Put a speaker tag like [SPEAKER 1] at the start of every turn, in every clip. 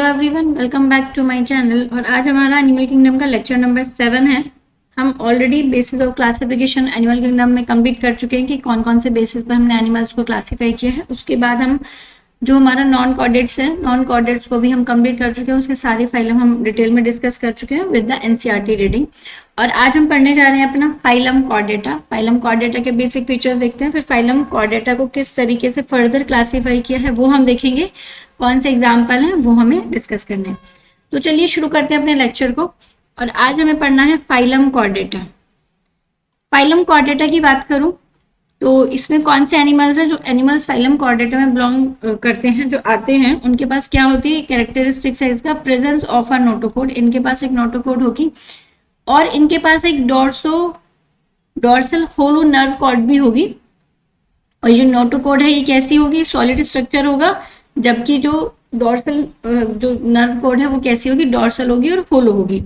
[SPEAKER 1] Everyone, welcome back to my channel. और आज हमारा एनिमल किंगडम का लेक्चर नंबर 7 है। हम already basis of classification animal kingdom में कंप्लीट कर चुके हैं कि कौन कौन से बेसिस पर हमने एनिमल्स को क्लासीफाई किया है। उसके बाद हम जो हमारा नॉन कॉर्डेट्स है, नॉन कॉर्डेट्स को भी हम कंप्लीट कर चुके हैं। उसके सारे फाइलम हम डिटेल में डिस्कस कर चुके हैं विद द एनसीईआरटी रीडिंग। और आज हम पढ़ने जा रहे हैं अपना फाइलम कॉर्डेटा। फाइलम कॉर्डेटा के बेसिक फीचर्स देखते हैं, फिर फाइलम कॉर्डेटा को किस तरीके से फर्दर क्लासीफाई किया है वो हम देखेंगे। कौन से एग्जाम्पल हैं वो हमें डिस्कस करने हैं। तो चलिए शुरू करते हैं अपने लेक्चर को। और आज हमें पढ़ना है फाइलम कॉर्डेटा। फाइलम कॉर्डेटा की बात करूं तो इसमें कौन से एनिमल्स हैं जो एनिमल्स फाइलम कॉर्डेटा में बिलोंग करते हैं, जो आते हैं, उनके पास क्या होती है कैरेक्टरिस्टिक्स है इसका प्रेजेंस ऑफ अ नोटोकोड। इनके पास एक नोटोकोड होगी और इनके पास एक डोर्सल होलो नर्व कॉर्ड भी होगी। और ये जो नोटोकोड है ये कैसी होगी, सॉलिड स्ट्रक्चर होगा, जबकि जो डोर्सल जो नर्व कॉर्ड है वो कैसी होगी, डोर्सल होगी और होलो होगी।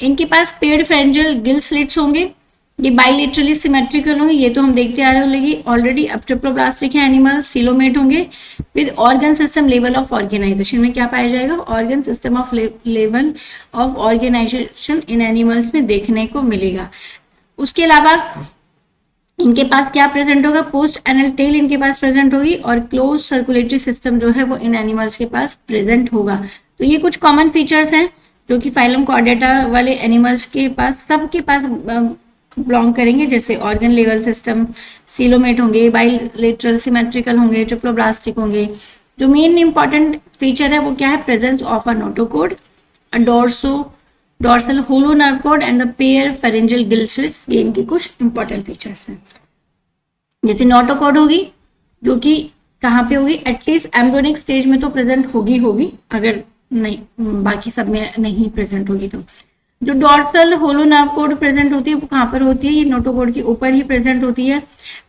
[SPEAKER 1] इनके पास पेड फ्रेंजल गिल स्लिट्स होंगे, ये बाइलेटरली सिमेट्रिकल होंगे, ये तो हम देखते आ रहे होंगे ऑलरेडी। अब ट्रिप्लोप्लास्टिक है एनिमल्स, सिलोमेट होंगे with organ system level of organisation में क्या पाया जाएगा, organ system of level of organisation in animals में देखने को मिलेगा। उसके अलावा इनके पास क्या प्रेजेंट होगा, पोस्ट एनल टेल इनके पास प्रेजेंट होगी और क्लोज सर्कुलेटरी सिस्टम जो है वो इन एनिमल्स के पास प्रेजेंट होगा। तो ये कुछ कॉमन फीचर्स हैं जो कि फाइलम कॉर्डेटा वाले एनिमल्स के पास सबके पास बिलोंग करेंगे, जैसे ऑर्गन लेवल सिस्टम, सीलोमेट होंगे, बाइलेटरल सिमेट्रिकल होंगे, ट्रिप्लोब्लास्टिक होंगे। जो मेन इंपॉर्टेंट फीचर है वो क्या है, presence of a notochord, a dorsal hollow nerve cord and the pair pharyngeal gill slits. ये इनके कुछ इंपॉर्टेंट फीचर्स हैं। जैसे नोटोकोड होगी जो कि कहाँ पे होगी, एटलीस्ट एम्ब्रियोनिक स्टेज में तो प्रेजेंट होगी, अगर नहीं बाकी सब में नहीं प्रेजेंट होगी तो। जो dorsal hollow nerve cord present होती है वो कहाँ पर होती है, ये नोटोकोड के ऊपर ही प्रेजेंट होती है।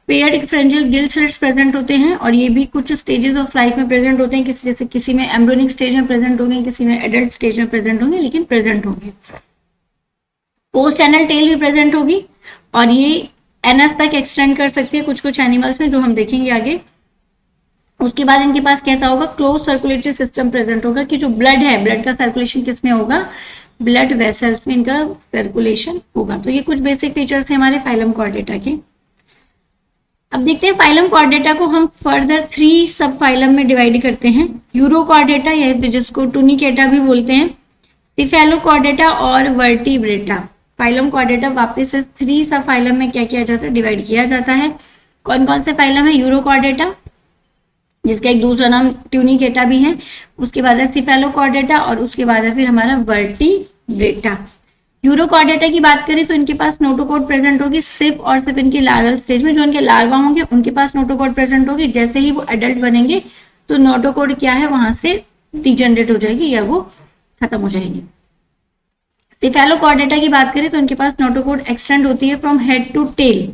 [SPEAKER 1] पेयर्ड फ्रेंजियल गिल स्लिट्स प्रेजेंट होते हैं और ये भी कुछ स्टेजेस ऑफ लाइफ में प्रेजेंट होते हैं, जैसे किसी में एम्ब्रियोनिक स्टेज में प्रेजेंट होंगे, किसी में एडल्ट स्टेज में प्रेजेंट होंगे, लेकिन प्रेजेंट होंगे। पोस्ट एनल टेल भी प्रेजेंट होगी और ये एनस तक एक्सटेंड कर सकती है कुछ कुछ एनिमल्स में, जो हम देखेंगे आगे। उसके बाद इनके पास कैसा होगा, क्लोज सर्कुलेटरी सिस्टम प्रेजेंट होगा कि जो ब्लड है, ब्लड का सर्कुलेशन किस में होगा, ब्लड वेसल्स में इनका सर्कुलेशन होगा। तो ये कुछ बेसिक फीचर्स थे हमारे फाइलम कॉर्डेटा के। अब देखते हैं फाइलम कॉर्डेटा को हम फर्दर 3 सब फाइलम में डिवाइड करते हैं। यूरोकॉर्डेटा, या जिसको टूनिकेटा भी बोलते हैं, सिफेलोकॉर्डेटा और वर्टिब्रेटा। फाइलम कॉर्डेटा वापस से 3 सब फाइलम में क्या किया जाता है, डिवाइड किया जाता है। कौन कौन से फाइलम है, यूरोकॉर्डेटा जिसका एक दूसरा नाम ट्यूनिकेटा भी है, उसके बाद है सिफेलोकॉर्डेटा और उसके बाद है फिर हमारा वर्टिब्रेटा। यूरोकॉर्डेटा की बात करें तो इनके पास नोटोकोड प्रेजेंट होगी सिर्फ और सिर्फ इनके लार्वल स्टेज में। जो इनके लार्वा होंगे उनके पास नोटोकोड प्रेजेंट होगी, जैसे ही वो एडल्ट बनेंगे तो नोटोकोड क्या है वहां से डिजनरेट हो जाएगी या वो खत्म हो जाएगी। सिफेलोकॉर्डेटा की बात करें तो इनके पास नोटोकोड एक्सटेंड होती है from head to tail,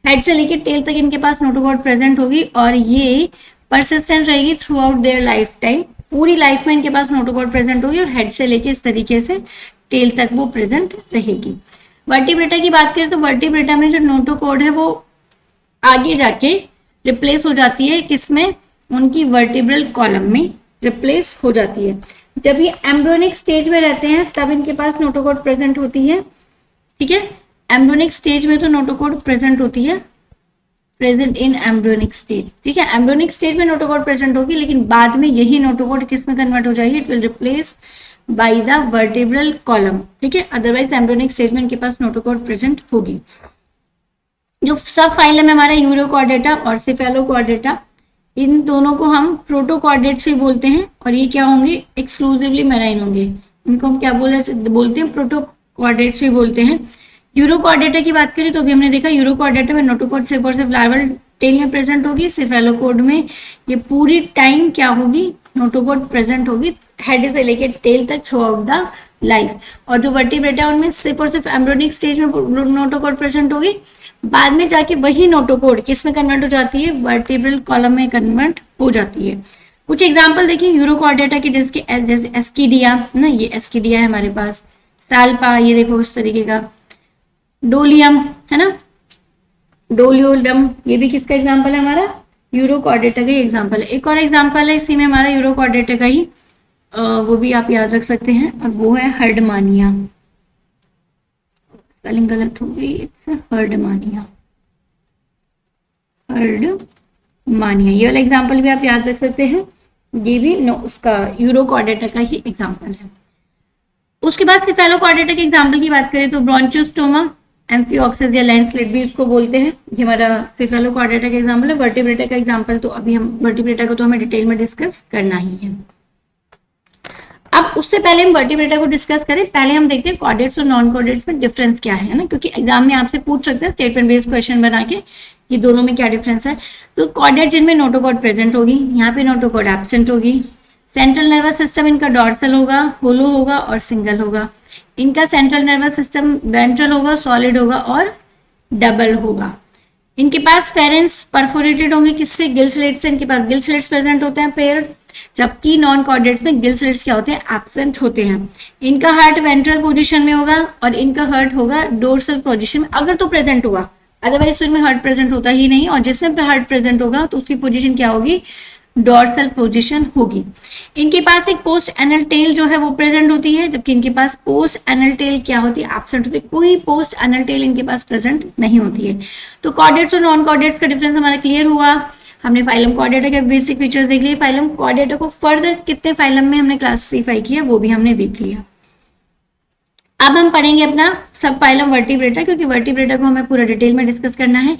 [SPEAKER 1] head से लेकर टेल तक इनके पास नोटोकोड प्रेजेंट होगी और ये परसिस्टेंट रहेगी through out their life time. पूरी लाइफ में इनके पास नोटोकोड प्रेजेंट होगी और हेड से लेके इस तरीके से टेल तक वो प्रेजेंट रहेगी। वर्टिब्रेटा की बात करें तो वर्टिब्रेटा में जो नोटोकोड है वो आगे जाके रिप्लेस हो जाती है, किसमें, उनकी वर्टिब्रल कॉलम में रिप्लेस हो जाती है। जब ये एम्ब्रियोनिक स्टेज में रहते हैं तब इनके पास नोटोकोड प्रेजेंट होती है, ठीक है। एम्ब्रियोनिक स्टेज में तो नोटोकोड प्रेजेंट होती है, प्रेजेंट इन एम्ब्रियोनिक स्टेज, ठीक है। एम्ब्रियोनिक स्टेज में नोटोकोड प्रेजेंट होगी, लेकिन बाद में यही नोटोकोड किस में कन्वर्ट हो जाएगी, it will replace by the vertebral column, ठीक है। अदरवाइज एम्ब्रियोनिक स्टेज में इनके पास नोटोकोड प्रेजेंट होगी। जो सब फाइलम है हमारा यूरोकॉर्डेटा और सिफेलोकॉर्डेटा, इन दोनों को हम प्रोटोकॉर्डेट्स भी बोलते हैं और ये क्या होंगे, एक्सक्लूसिवली मैराइन होंगे। इनको हम क्या बोलते हैं, प्रोटोकॉर्डेट्स भी बोलते हैं। यूरोकॉर्डेटा की बात करें तो अभी हमने देखा यूरोकॉर्डेटा में नोटोकोड सिर्फ और सिर्फ लार्वल टेल में प्रेजेंट होगी। सिफेलोकोड में ये पूरी टाइम क्या होगी, नोटोकोड प्रेजेंट होगी हेड से लेके टेल तक थ्रू आउट द लाइफ। और जो वर्टिब्रेटा उनमें सिर्फ और सिर्फ एम्ब्रियोनिक स्टेज में नोटोकोड प्रेजेंट होगी, बाद में जाके वही नोटोकोड किस में कन्वर्ट हो जाती है, वर्टिब्रल कॉलम में कन्वर्ट हो जाती है। कुछ एग्जाम्पल देखिए यूरोकॉर्डेटा के, जैसे एस्किडिया ना, ये एस्किडिया है हमारे पास, साल्पा, ये देखो उस तरीके का, डोलियम है ना, डोलियोडम, ये भी किसका एग्जाम्पल है हमारा, यूरोकॉर्डेटा का एग्जाम्पल है। एक और एग्जाम्पल है इसी में हमारा यूरोकॉर्डेटा का ही, वो भी आप याद रख सकते हैं, और वो है हर्डमानिया। स्पेलिंग गलत हो गई, इट्स हर्डमानिया, हर्डमानिया। ये वाला एग्जाम्पल भी आप याद रख सकते हैं, ये भी उसका यूरोकॉर्डेटा का ही एग्जाम्पल है। उसके बाद सिफेलोकॉर्डेटा के एग्जाम्पल की बात करें तो ब्रोंचोस्टोमा, एम्फिओक्सिस या लैंडस्लिट भी उसको बोलते हैं। ये हमारा सिफेलोकॉर्डेटा का एग्जाम्पल है। वर्टिब्रेटा का एग्जाम्पल तो अभी हम वर्टिब्रेटा को तो हमें डिटेल में डिस्कस करना ही है। अब उससे पहले हम वर्टिब्रेटा को डिस्कस करें, पहले हम देखते हैं कॉर्डेट्स और नॉन कॉर्डेट्स में डिफरेंस क्या है ना, क्योंकि एग्जाम में आपसे पूछ सकते हैं स्टेटमेंट बेस्ड क्वेश्चन बना के कि दोनों में क्या डिफरेंस है। तो कॉर्डेट जिनमें नोटोकॉर्ड प्रेजेंट होगी, यहाँ पे नोटोकॉर्ड एब्सेंट होगी। सेंट्रल नर्वस सिस्टम इनका डॉर्सल होगा, होलो होगा और सिंगल होगा। इनका सेंट्रल नर्वस सिस्टम वेंट्रल होगा, सॉलिड होगा और डबल होगा। इनके पास फेरेंस परफोरेटेड होंगे, किससे? गिल स्लिट्स से। इनके पास गिल स्लिट्स प्रेजेंट होते हैं पेयर्ड, जबकि नॉन कॉर्डेट्स में गिल स्लिट्स क्या होते हैं? एब्सेंट होते हैं। इनका हार्ट वेंट्रल पोजीशन में होगा और इनका हार्ट होगा डोर्सल पोजीशन में, अगर तो प्रेजेंट हुआ, अदरवाइज तो इनमें हार्ट प्रेजेंट होता ही नहीं। और जिसमें हार्ट प्रेजेंट होगा तो उसकी पोजीशन क्या होगी? डोर्सल पोजीशन होगी। इनके पास एक पोस्ट एनल टेल जो है वो प्रेजेंट होती है, जबकि इनके पास पोस्ट एनल टेल क्या होती है? एब्सेंट होती है। कोई पोस्ट एनल टेल इनके पास प्रेजेंट नहीं होती है। तो कॉर्डेट्स और नॉन कॉर्डेट्स का डिफरेंस हमारा क्लियर हुआ। हमने फाइलम कॉर्डेटा के बेसिक फीचर्स देख लिए। फाइलम कॉर्डेटा को फर्दर कितने फाइलम में हमने क्लासिफाई किया वो भी हमने देख लिया। अब हम पढ़ेंगे अपना सब फाइलम वर्टिब्रेटा, क्योंकि वर्टिब्रेटा को हमें पूरा डिटेल में डिस्कस करना है।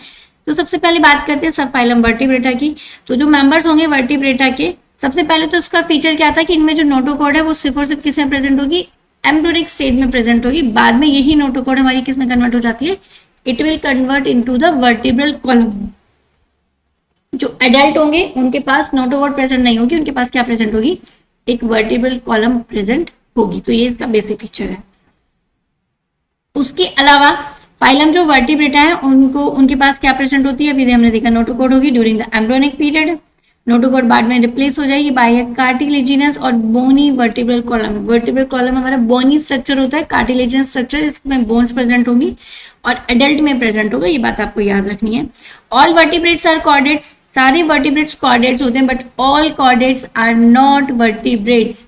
[SPEAKER 1] तो सबसे पहले बात करते हैं सब फाइलम वर्टिब्रेटा की। तो जो मेंबर्स होंगे वर्टिब्रेटा के, सबसे पहले तो उसका फीचर क्या था कि इनमें जो नोटोकॉर्ड है वो सिर्फ और सिर्फ किस में प्रेजेंट होगी? एम्ब्रियोनिक स्टेज में प्रेजेंट होगी। बाद में यही नोटोकॉर्ड हमारी किस में कन्वर्ट हो जाती है? It will convert into the vertebral column. जो एडल्ट होंगे उनके पास नोटोकॉर्ड प्रेजेंट नहीं होगी, उनके पास क्या प्रेजेंट होगी? एक वर्टिब्रल कॉलम प्रेजेंट होगी। तो ये इसका बेसिक फीचर है। उसके अलावा फाइलम जो वर्टिब्रेटा है उनके पास क्या प्रेजेंट होती है? अभी हमने देखा नोटोकॉर्ड होगी during the embryonic period. Notochord बाद में रिप्लेस हो जाएगी बाय कार्टिलेजिनस और बोनी वर्टिब्रल कॉलम। वर्टिब्रल कॉलम हमारा बोनी स्ट्रक्चर होता है, कार्टिलेजिनस स्ट्रक्चर, इसमें बोन्स प्रेजेंट होंगी और एडल्ट में प्रेजेंट होगा। ये बात आपको याद रखनी है। ऑल वर्टिब्रेट्स आर कॉर्डेट्स, सारे वर्टिब्रेट्स कॉर्डेट्स होते हैं, but all chordates are not vertebrates.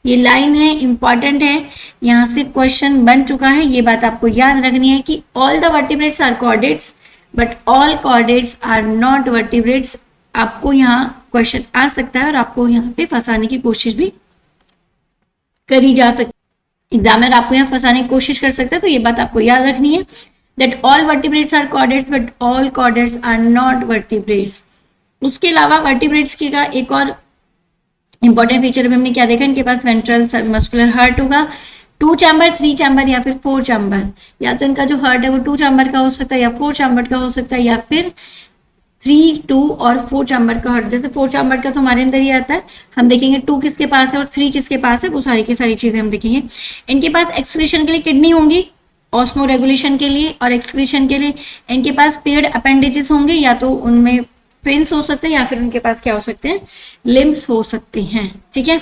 [SPEAKER 1] ये लाइन है, इंपॉर्टेंट है, यहाँ से क्वेश्चन बन चुका है। ये बात आपको याद रखनी है कि all the vertebrates are chordates but all chordates are not vertebrates. आपको यहाँ क्वेश्चन आ सकता है और आपको यहाँ पे फंसाने की कोशिश भी करी जा सकती है। एग्जामिनर आपको यहाँ फंसाने की कोशिश कर सकता है, तो ये बात आपको याद रखनी है that all vertebrates are chordates but all chordates are not vertebrates. उसके अलावा वर्टिब्रेट्स की का एक और इंपॉर्टेंट फीचर में हमने क्या देखा? इनके पास वेंट्रल मस्कुलर हार्ट होगा, 2 चैम्बर, 3 चैम्बर या फिर 4 चैम्बर। या तो इनका जो हार्ट है वो 2 चैम्बर का हो सकता है या 4 चैम्बर का हो सकता है, या फिर 3, 2 और 4 चैम्बर का हार्ट। जैसे 4 चैम्बर का तो हमारे अंदर ही आता है, हम देखेंगे 2 किसके पास है और 3 किसके पास है, वो सारी की सारी चीजें हम देखेंगे। इनके पास एक्सक्रीशन के लिए किडनी होंगी, ऑस्मो रेगुलेशन के लिए और एक्सक्रीशन के लिए। इनके पास पेयर्ड अपेंडेजेस होंगे, या तो उनमें फिन्स हो सकते हैं या फिर उनके पास क्या हो सकते हैं? लिम्स हो सकते हैं। ठीक है,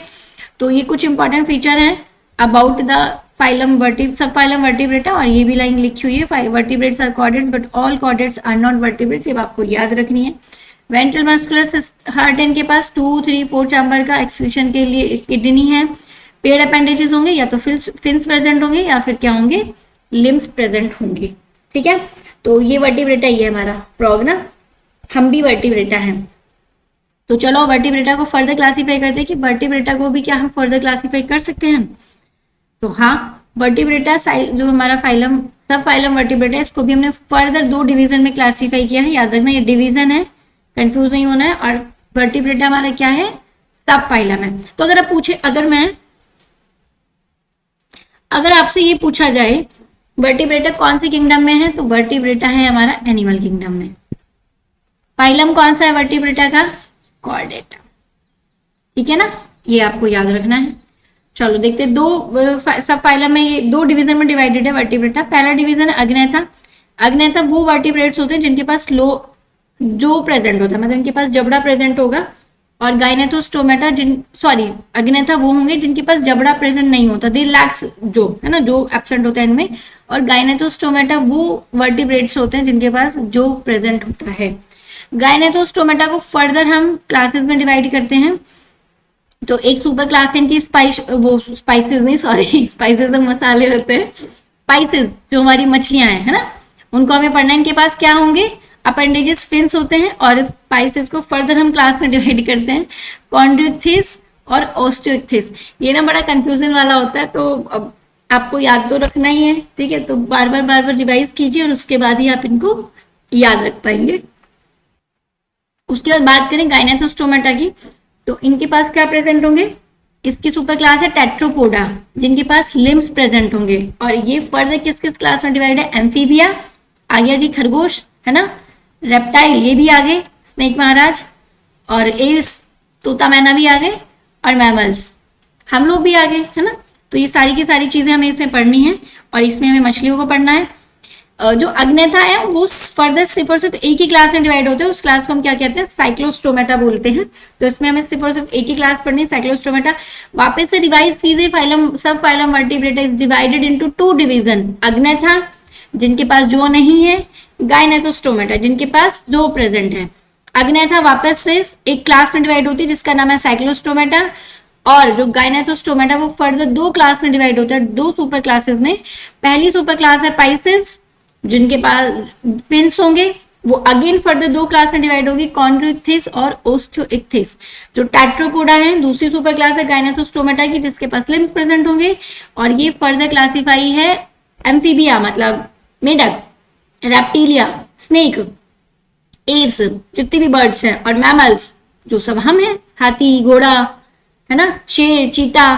[SPEAKER 1] तो ये कुछ इंपॉर्टेंट फीचर है about the phylum sub phylum vertebrata. और ये भी लाइन लिखी हुई है, vertebrates are chordates but all chordates are not vertebrates. ये आपको याद रखनी है। वेंट्रल मस्कुलर हार्ट इनके पास 2, 3, 4 चैम्बर का, एक्सक्रीशन के लिए किडनी है, पेयर्ड अपेंडेजेस होंगे, या तो फिन्स प्रेजेंट होंगे या फिर क्या होंगे? लिम्स प्रेजेंट होंगे। ठीक है, तो ये वर्टिब्रेटा ही है हमारा फ्रॉग ना, हम भी वर्टिब्रेटा हैं। तो चलो वर्टिब्रेटा को फर्दर क्लासीफाई करते हैं कि वर्टिब्रेटा को भी क्या हम फर्दर क्लासीफाई कर सकते हैं। तो हाँ, वर्टिब्रेटा जो हमारा फाइलम सब फाइलम वर्टिब्रेटा है, इसको भी हमने फर्दर 2 डिवीजन में क्लासीफाई किया है। याद रखना ये डिवीजन है, कंफ्यूज नहीं होना है। और वर्टिब्रेटा हमारा क्या है? सब फाइलम है। तो अगर आप पूछे, अगर आपसे ये पूछा जाए वर्टिब्रेटा कौन से किंगडम में है, तो वर्टिब्रेटा है हमारा एनिमल किंगडम में। फाइलम कौन सा है वर्टिब्रेटा का? कॉर्डेटा। ठीक है ना, ये आपको याद रखना है। चलो देखते हैं, 2 सब फाइलम में, ये 2 डिवीजन में डिवाइडेड है वर्टिब्रेटा। पहला डिवीजन है अग्नेथा। अग्नेथा वो वर्टिब्रेट्स होते हैं जिनके पास जो प्रेजेंट होता है, मतलब इनके पास जबड़ा प्रेजेंट होगा। और गाइनेथोस्टोमेटा अग्नेथा वो होंगे जिनके पास जबड़ा प्रेजेंट नहीं होता, दे लैक्स, जो है ना, जो एब्सेंट होता है इनमें। और गाइनेथोस्टोमेटा वो वर्टिब्रेट्स होते हैं जिनके पास जो प्रेजेंट होता है। गाइनेथोस्टोमेटा को फर्दर हम क्लासेस में डिवाइड करते हैं। तो एक सुपर क्लास है इनकी स्पाइसेस नहीं, सॉरी स्पाइसेस तो मसाले होते हैं, स्पाइसेस जो हमारी मछलियां हैं, है ना, उनको हमें पढ़ना है। इनके पास क्या होंगे, अपेंडेजेस, फिन्स होते हैं, और स्पाइसेस को फर्दर हम क्लास में डिवाइड करते हैं, कॉन्ड्रोइक्थिस और ओस्टियोइक्थिस। ये ना बड़ा कंफ्यूजन वाला होता है, तो अब आपको याद तो रखना ही है, ठीक है, तो बार बार रिवाइज कीजिए और उसके बाद ही आप इनको याद रख पाएंगे। उसके बाद बात करें गायनेथोस्टोमेटा की, तो इनके पास क्या प्रेजेंट होंगे, इसकी सुपर क्लास है टेट्रोपोडा, जिनके पास लिम्स प्रेजेंट होंगे, और ये फर्दर किस किस क्लास में डिवाइड है, एम्फीबिया आ गया जी, खरगोश, है ना, रेप्टाइल ये भी आ गए, स्नेक महाराज, और एस तोता मैना भी आ गए, और मैमल्स हम लोग भी आ गए, है ना। तो ये सारी की सारी चीजें हमें इसमें पढ़नी है, और इसमें हमें मछलियों को पढ़ना है। जो अग्नेथा है वो फर्दर सिर्फ और सिर्फ एक ही क्लास में डिवाइड होते हैं, उस क्लास को हम क्या कहते हैं, साइक्लोस्टोमेटा बोलते हैं। तो इसमें हमें सिर्फ और सिर्फ एक ही क्लास पढ़नी है, साइक्लोस्टोमेटा। वापस से रिवाइज कीजिए, phylum sub phylum vertebrata is divided into 2 division, agnatha जिनके पास जो नहीं है, गायनेथोस्टोमेटा जिनके पास जो प्रेजेंट है। अग्नेथा वापस से एक क्लास में डिवाइड होती है जिसका नाम है साइक्लोस्टोमेटा, और जो गायनेथोस्टोमेटा वो फर्दर 2 क्लास में डिवाइड होता है, 2 सुपर क्लासेस में। पहली सुपर क्लास है पाइसेस जिनके पास फिन्स होंगे, वो अगेन फर्दर 2 क्लास में डिवाइड होगी, कॉन्ड्रोइक्थिस और ओस्टियोइक्थिस। जो टेट्रोपोडा है दूसरी सुपर क्लास है गायनेथोस्टोमेटा की, जिसके पास लिम्स प्रेजेंट होंगे, और ये फर्दर क्लासिफाई है एम्फीबिया मतलब मेंढक, रेप्टिलिया, स्नेक, एव्स जितने भी बर्ड्स हैं, और मैमल्स जो सब हम हैं, हाथी, घोड़ा, है ना, शेर, चीता,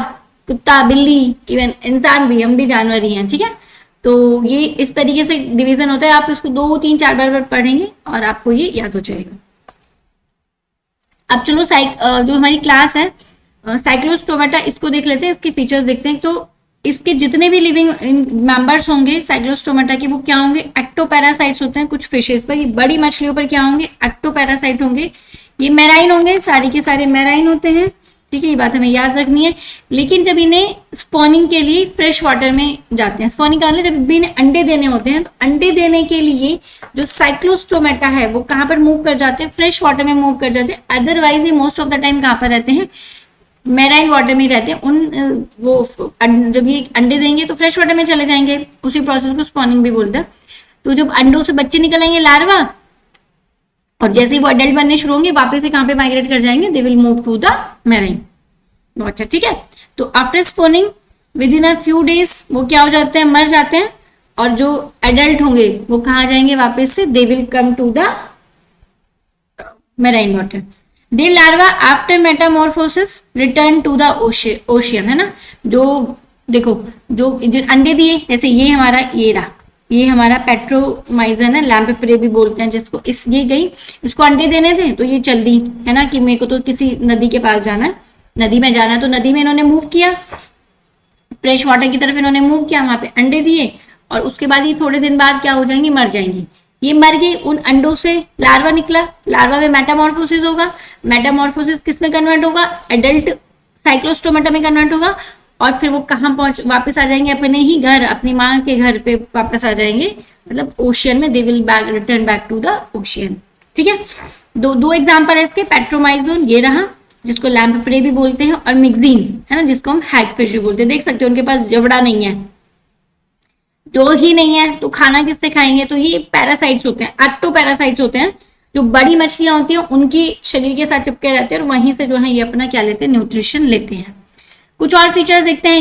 [SPEAKER 1] कुत्ता, बिल्ली, इवन इंसान भी, हम भी जानवर ही हैं, ठीक है। तो ये इस तरीके से डिवीजन होता है, आप इसको 2, 3, 4 बार पढ़ेंगे और आपको ये याद हो जाएगा। अब चलो जो हमारी क्लास है साइक्लोस्टोमेटा, इसको देख लेते हैं, इसके फीचर्स देखते हैं। तो इसके जितने भी लिविंग मेंबर्स होंगे साइक्लोस्टोमेटा के, वो क्या होंगे, एक्टोपैरासाइट्स होते हैं कुछ फिशेस पर। ये बड़ी मछलियों पर क्या होंगे, एक्टोपैरासाइट होंगे। ये मैराइन होंगे, सारी के सारे मैराइन होते हैं, ठीक है, ये बात हमें याद रखनी है। लेकिन जब इन्हें स्पॉनिंग के लिए फ्रेश वाटर में जाते हैं, स्पॉनिंग का मतलब जब भी इन्हें अंडे देने होते हैं, तो अंडे देने के लिए जो साइक्लोस्टोमेटा है वो कहाँ पर मूव कर जाते हैं, फ्रेश वाटर में मूव कर जाते हैं। अदरवाइज ये मोस्ट ऑफ द टाइम कहाँ पर रहते हैं, मैराइन वाटर में रहते हैं। जब ये अंडे देंगे तो फ्रेश वाटर में चले जाएंगे, उसी प्रोसेस को स्पॉनिंग भी बोलते हैं। तो जब अंडों से बच्चे निकल आएंगे, लार्वा, और जैसे ही वो अडल्ट बनने शुरू होंगे, वापस से कहाँ पे माइग्रेट कर जाएंगे, they will move to the marine. अच्छा, ठीक है। तो after spawning within a few days वो क्या हो जाते हैं, मर जाते हैं, और जो एडल्ट होंगे वो कहाँ जाएंगे वापस से, they will come to the marine water. They larva after metamorphosis return to the ocean, है ना। जो देखो जो अंडे दिए, जैसे ये हमारा ये हमारा पेट्रोमाइजन है, लैम्प्रे भी बोलते हैं जिसको, ये गई, इसको अंडे देने थे तो ये चल दी, है ना, कि मेरे को तो किसी नदी के पास जाना है, नदी में जाना है, तो नदी में इन्होंने मूव किया, फ्रेश वाटर की तरफ इन्होंने मूव किया, वहां पे अंडे दिए, और उसके बाद ये थोड़े दिन बाद क्या हो जाएंगी, मर जाएंगी। ये मर गई, उन अंडों से लार्वा निकला, लार्वा में मेटामॉर्फोसिस होगा, मेटामॉर्फोसिस किस में कन्वर्ट होगा, एडल्ट साइक्लोस्टोमेटा में कन्वर्ट होगा, और फिर वो कहाँ वापस आ जाएंगे, अपने ही घर, अपनी माँ के घर पे वापस आ जाएंगे, मतलब ओशियन में, they will return back to the ocean, ठीक है। दो एग्जाम्पल है इसके, पेट्रोमाइजोन ये रहा जिसको लैम्प्रे भी बोलते हैं, और मिक्सिन, है ना, जिसको हम हैगफिश भी बोलते हैं। देख सकते हो उनके पास जबड़ा नहीं है, जो ही नहीं है तो खाना किससे खाएंगे, तो ये पैरासाइट्स होते हैं, एक्टोपैरासाइट्स होते हैं, जो बड़ी मछलियां होती हैं उनकी शरीर के साथ चिपके रहते हैं, और वहीं से जो है ये अपना क्या लेते हैं, न्यूट्रिशन लेते हैं। कुछ और फीचर्स देखते हैं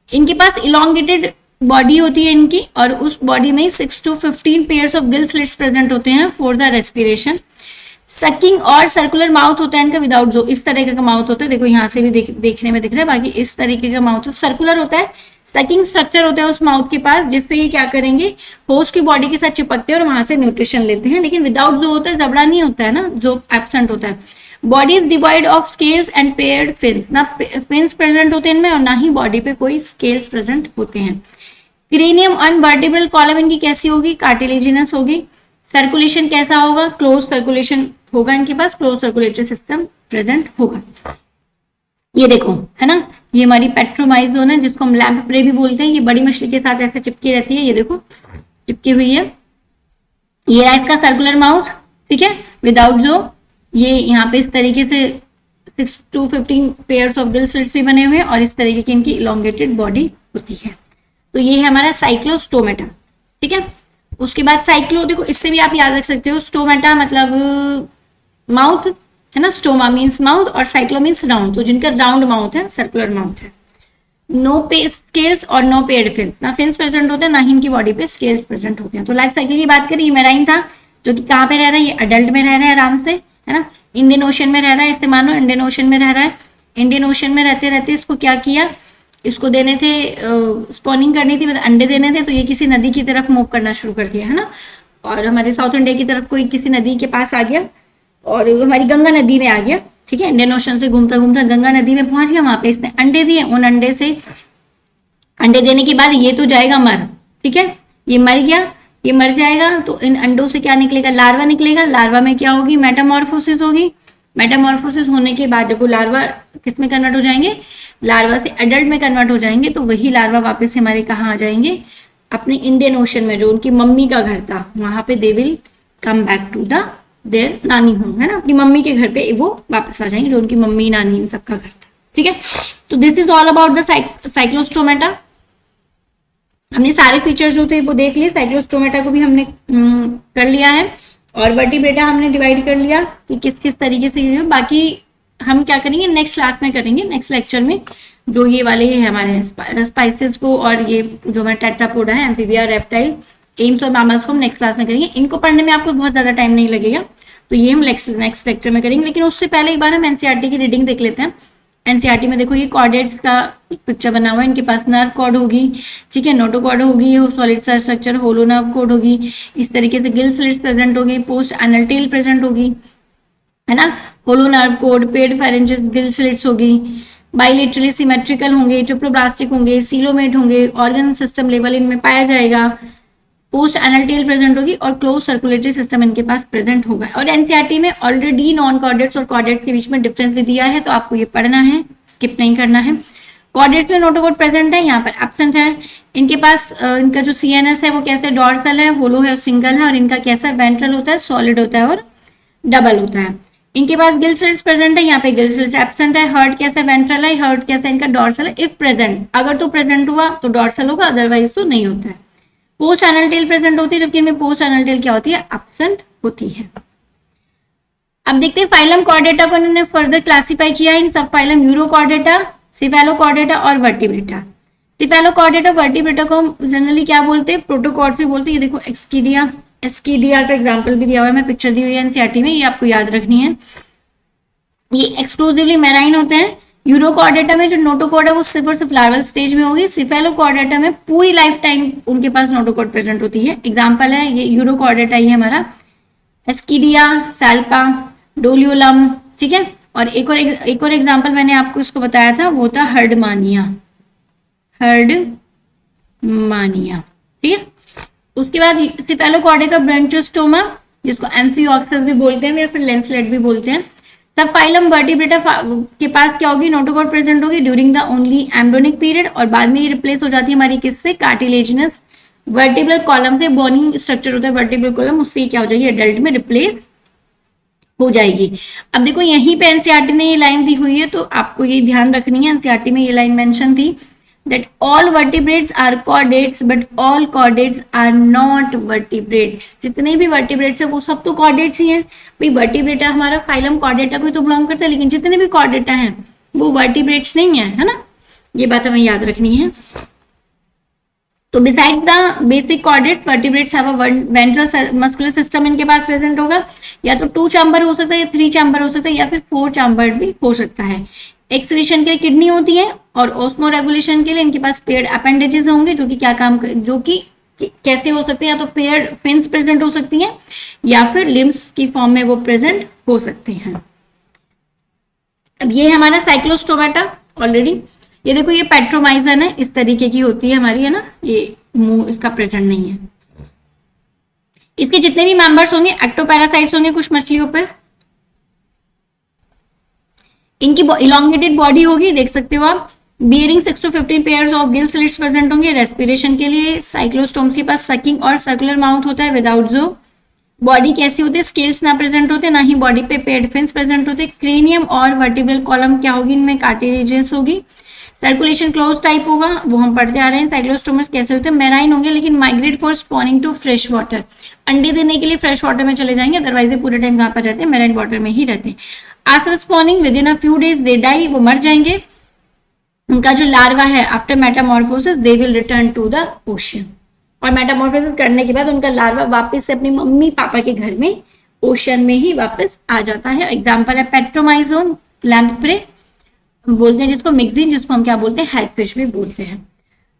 [SPEAKER 1] इनके पास इलोंगेटेड बॉडी होती है इनकी, और उस बॉडी में 6 to 15 pairs of gill slits present होते हैं फॉर द रेस्पिरेशन। सकिंग और सर्कुलर माउथ होता है इनका, विदाउट जो इस तरीके का माउथ होता है, देखो यहाँ से भी देखने में दिख रहा है, बाकी इस तरीके का माउथ सर्कुलर होता है। सकिंग स्ट्रक्चर होता है उस माउथ के पास, जिससे ये क्या करेंगे, होस्ट की बॉडी के साथ चिपकते हैं और वहां से न्यूट्रिशन लेते हैं। लेकिन विदाउट जो होता है, जबड़ा नहीं होता है ना, जो एब्सेंट होता है। Body is divide of scales and paired fins, ना फिन्स प्रेजेंट होते हैं इनमें, और ना ही बॉडी पे कोई स्केल्स प्रेजेंट होते हैं। क्रेनियम अनवर्टिब्रल कॉलम इनकी कैसी होगी, कार्टिलेजिनस होगी। सर्कुलेशन कैसा होगा, क्लोज सर्कुलेशन होगा इनके पास, क्लोज सर्कुलेटरी सिस्टम प्रेजेंट होगा। ये देखो, है ना, ये हमारी पेट्रोमाइजोन है जिसको हम लैम्प्रे भी बोलते हैं। ये बड़ी मछली के साथ ऐसे चिपकी रहती है, ये देखो चिपकी हुई है। ये है इसका सर्कुलर माउथ, ठीक है, विदाउट जो ये यहाँ पे इस तरीके से 6 to 15 pairs of gill slits भी बने हुए हैं और इस तरीके की इनकी इलोंगेटेड बॉडी होती है। तो ये है हमारा साइक्लोस्टोमेटा, ठीक है। उसके बाद साइक्लो, देखो इससे भी आप याद रख सकते हो, स्टोमेटा मतलब माउथ है ना, स्टोमा मीन्स माउथ और साइक्लो मीन्स राउंड, तो जिनका राउंड माउथ है, सर्कुलर माउथ है। नो पे स्केल्स और नो पेड फिन्स, ना फिन्स प्रेजेंट होते हैं ना ही इनकी बॉडी पे स्केल्स प्रेजेंट होते हैं। तो लाइफ साइकिल की बात करें, ये मेराइन था जो कि कहाँ पे रह रहा है, ये अडल्ट में रह रहा है आराम से, है ना, इंडियन ओशन में रह रहा है, इसे मानो इंडियन ओशन में रह रहा है। इंडियन ओशन में रहते रहते इसको क्या किया, इसको देने थे, स्पॉनिंग करनी थी, मतलब अंडे देने थे, तो ये किसी नदी की तरफ मूव करना शुरू कर दिया, है ना, और हमारे साउथ इंडिया की तरफ कोई किसी नदी के पास आ गया और हमारी गंगा नदी में आ गया, ठीक है। इंडियन ओशन से घूमता घूमता गंगा नदी में पहुंच गया, वहां पे इसने अंडे दिए, उन अंडे से, अंडे देने के बाद ये तो जाएगा मर, ठीक है, ये मर गया, ये मर जाएगा, तो इन अंडों से क्या निकलेगा, लार्वा निकलेगा। लार्वा में क्या होगी, मेटामॉर्फोसिस होगी। मेटामॉर्फोसिस होने के बाद जब वो लार्वा किस में कन्वर्ट हो जाएंगे, लार्वा से अडल्ट में कन्वर्ट हो जाएंगे, तो वही लार्वा वापस हमारे कहाँ आ जाएंगे, अपने इंडियन ओशन में, जो उनकी मम्मी का घर था वहां पे they will come back to the their नानी होम, है ना, अपनी मम्मी के घर पे वो वापस आ जाएंगे, जो उनकी मम्मी नानी इन सबका घर था, ठीक है। तो this is all about the Cyclostomata. हमने सारे फीचर्स जो थे वो देख लिए, साइक्लोस्टोमेटा को भी हमने कर लिया है, और वर्टिब्रेटा हमने डिवाइड कर लिया कि किस किस तरीके से। बाकी हम क्या करेंगे, नेक्स्ट क्लास में करेंगे, नेक्स्ट लेक्चर में, जो ये वाले है हमारे स्पाइसेस को और ये जो हमारे टेट्रापोडा है, एम्फीबिया, रेप्टाइल, एम्स और मैमल्स को हम नेक्स्ट क्लास में करेंगे। इनको पढ़ने में आपको बहुत ज्यादा टाइम नहीं लगेगा, तो ये हम नेक्स्ट लेक्चर में करेंगे। लेकिन उससे पहले एक बार हम एनसीईआरटी की रीडिंग देख लेते हैं। एनसीईआरटी में देखो ये कॉर्डेट्स का एक पिक्चर बना हुआ है, इनके पास नर्व कॉर्ड होगी, ठीक है, नोटोकॉर्ड होगी, solid cell structure, hollow nerve cord होगी, इस तरीके से गिल स्लिट्स प्रेजेंट होगी, पोस्ट एनल टेल प्रेजेंट होगी, है ना, hollow nerve cord, paired pharynges, gill slits होगी, बाइलेटरली सिमेट्रिकल होंगे, ट्रिप्लोब्लास्टिक होंगे, सीलोमेट होंगे, ऑर्गन सिस्टम लेवल इनमें पाया जाएगा, पोस्ट एनल टेल प्रेजेंट होगी और क्लोज सर्कुलेटरी सिस्टम इनके पास प्रेजेंट होगा। और एनसीईआरटी में ऑलरेडी नॉन कॉर्डेट्स और कॉर्डेट्स के बीच में डिफरेंस भी दिया है, तो आपको ये पढ़ना है, स्किप नहीं करना है। कॉर्डेट्स में नोटोकॉर्ड प्रेजेंट है, यहाँ पर एब्सेंट है। इनके पास इनका जो सीएनएस है वो कैसे, डॉर्सल है, होलो है, सिंगल है, और इनका कैसा वेंट्रल होता है, सॉलिड होता है और डबल होता है। इनके पास गिल स्लिट्स प्रेजेंट है, यहाँ पे गिल स्लिट्स एब्सेंट है। हर्ट कैसा, वेंट्रल है, हर्ट कैसा, इनका डॉर्सल है। इफ प्रेजेंट, अगर तो प्रेजेंट हुआ तो डॉर्सल होगा, अदरवाइज तो नहीं होता है। पोस्ट एनल टेल प्रेजेंट होती है, जबकि इनमें पोस्ट एनल टेल क्या होती है, एब्सेंट होती है। अब देखते हैं फाइलम कॉर्डेटा को इन्होंने फर्दर क्लासिफाई किया है इन सब फाइलम, यूरोकॉर्डेटा, सिफेलोकॉर्डेटा और वर्टिब्रेटा। सिफेलोकॉर्डेटा, वर्टिब्रेटा को जनरली क्या बोलते हैं, प्रोटोकॉर्ड से बोलते हैं। ये देखो एक्सकीडिया, एस्कीडिया का एग्जांपल भी दिया हुआ है, मैं पिक्चर दी हुई है एनसीईआरटी में, ये आपको याद रखनी है। ये एक्सक्लूसिवली मैराइन होते हैं। यूरोकॉर्डेटा में जो नोटोकॉर्ड है वो सिर्फ और सिर्फ लार्वल स्टेज में होगी। सिफेलोकॉर्डेटा में पूरी लाइफ टाइम उनके पास नोटोकॉर्ड प्रेजेंट होती है। एग्जांपल है ये यूरोकॉर्डेटा, ये हमारा एस्कीडिया, सैल्पा, डोलियोलम, ठीक है। और एक और एग्जांपल मैंने आपको इसको बताया था, वो था हर्डमानिया, हर्डमानिया, ठीक है। उसके बाद सिफेलोकॉर्डेटा ब्रांचियोस्टोमा, जिसको एम्फिऑक्सिस भी बोलते हैं या फिर लेंसलेट भी बोलते हैं। सब फाइलम वर्टिब्रेटा के पास क्या होगी, नोटोकॉर्ड प्रेजेंट होगी during the only embryonic period, और बाद में ये रिप्लेस हो जाती है हमारी किससे, कार्टिलेजिनस वर्टिब्रल कॉलम से। बोनी स्ट्रक्चर होता है वर्टिब्रल कॉलम, उससे क्या हो जाएगी, एडल्ट में रिप्लेस हो जाएगी। अब देखो यहीं पे एनसीईआरटी ने ये लाइन दी हुई है, तो आपको ये ध्यान रखनी है। एनसीईआरटी में ये लाइन मेंशन थी that all vertebrates are chordates but all chordates are not vertebrates। जितने भी vertebrates है वो सब तो chordates ही हैं भाई। vertebrata हमारा फाइलम chordata को ही तो बिलोंग करता है, लेकिन जितने भी chordata हैं वो vertebrates नहीं है, है ना, ये बात हमें याद रखनी है। तो besides the basic chordates, vertebrates have a ventral muscular system इनके पास प्रेजेंट होगा। या तो 2 चैम्बर हो सकता है, या 3 चैम्बर हो सकता है, या फिर 4 चैम्बर भी हो सकता है। एक्सक्रीशन के लिए किडनी होती है, और ऑस्मो रेगुलेशन के लिए इनके पास पेयर्ड अपेंडेजेस होंगे, जो कि क्या काम जो कि कैसे हो सकते हैं, या तो पेयर्ड फिन्स प्रेजेंट हो सकती हैं, या फिर लिम्स की फॉर्म में वो प्रेजेंट हो सकते हैं। अब ये है हमारा साइक्लोस्टोमेटा ऑलरेडी। ये देखो ये पेट्रोमाइजन है, इस तरीके की होती है हमारी, है ना, ये मुंह इसका प्रेजेंट नहीं है। इसके जितने भी मेंबर्स होंगे एक्टोपैरासाइट्स होंगे कुछ मछलियों पे। इनकी इलोंगेटेड बॉडी होगी, देख सकते हो आप, bearing 6 to 15 pairs of gill slits present होंगे। रेस्पिरेशन के लिए साइक्लोस्टोम्स के पास सकिंग और सर्कुलर माउथ होता है विदाउट जो बॉडी कैसी होती है, स्केल्स ना प्रेजेंट होते, ना ही बॉडी पे पेड फिन्स प्रेजेंट होते। क्रेनियम और वर्टिब्रल कॉलम क्या होगी, इनमें कार्टिलेजियस होगी। सर्कुलेशन क्लोज टाइप होगा, वो हम पढ़ते आ रहे हैं। साइक्लोस्टोमस कैसे होते हैं, मेराइन होंगे, लेकिन migrate for spawning to fresh water, अंडे देने के लिए फ्रेश वाटर में चले जाएंगे, अदरवाइज पूरे टाइम कहाँ पर रहते हैं, मेराइन वाटर में ही रहते हैं। After spawning within a few days they die, वो मर जाएंगे। उनका जो लार्वा है after metamorphosis they will return to the ocean, और मेटामॉर्फोसिस करने के बाद उनका लार्वा वापस से अपनी मम्मी पापा के घर में ओशियन में ही वापस आ जाता है। एग्जाम्पल है पेट्रोमाइजोन, लैम्प्रे बोलते हैं जिसको, मिक्सिन जिसको हम क्या बोलते हैं, हैगफिश भी बोलते हैं।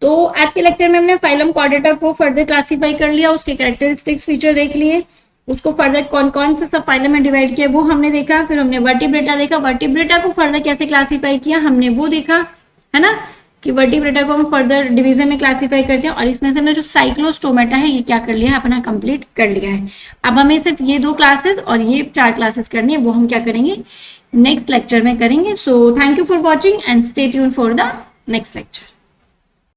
[SPEAKER 1] तो आज के लेक्चर में हमने फाइलम कॉर्डेटा को फर्दर क्लासीफाई कर लिया, उसके कैरेक्टरिस्टिक्स फीचर देख लिए, उसको फर्दर कौन कौन से सब फाइलम में डिवाइड किया वो हमने देखा। फिर हमने वर्टिब्रेटा देखा, वर्टिब्रेटा को फर्दर कैसे क्लासीफाई किया हमने वो देखा, है ना, कि वर्टिब्रेटा को हम फर्दर डिवीजन में क्लासीफाई करते हैं। और इसमें से हमने जो साइक्लोस्टोमेटा है ये क्या कर लिया है, अपना कंप्लीट कर लिया है। अब हमें सिर्फ ये 2 क्लासेस और ये 4 क्लासेस करनी है, वो हम क्या करेंगे, नेक्स्ट लेक्चर में करेंगे। So thank you for watching and stay tune for the next lecture.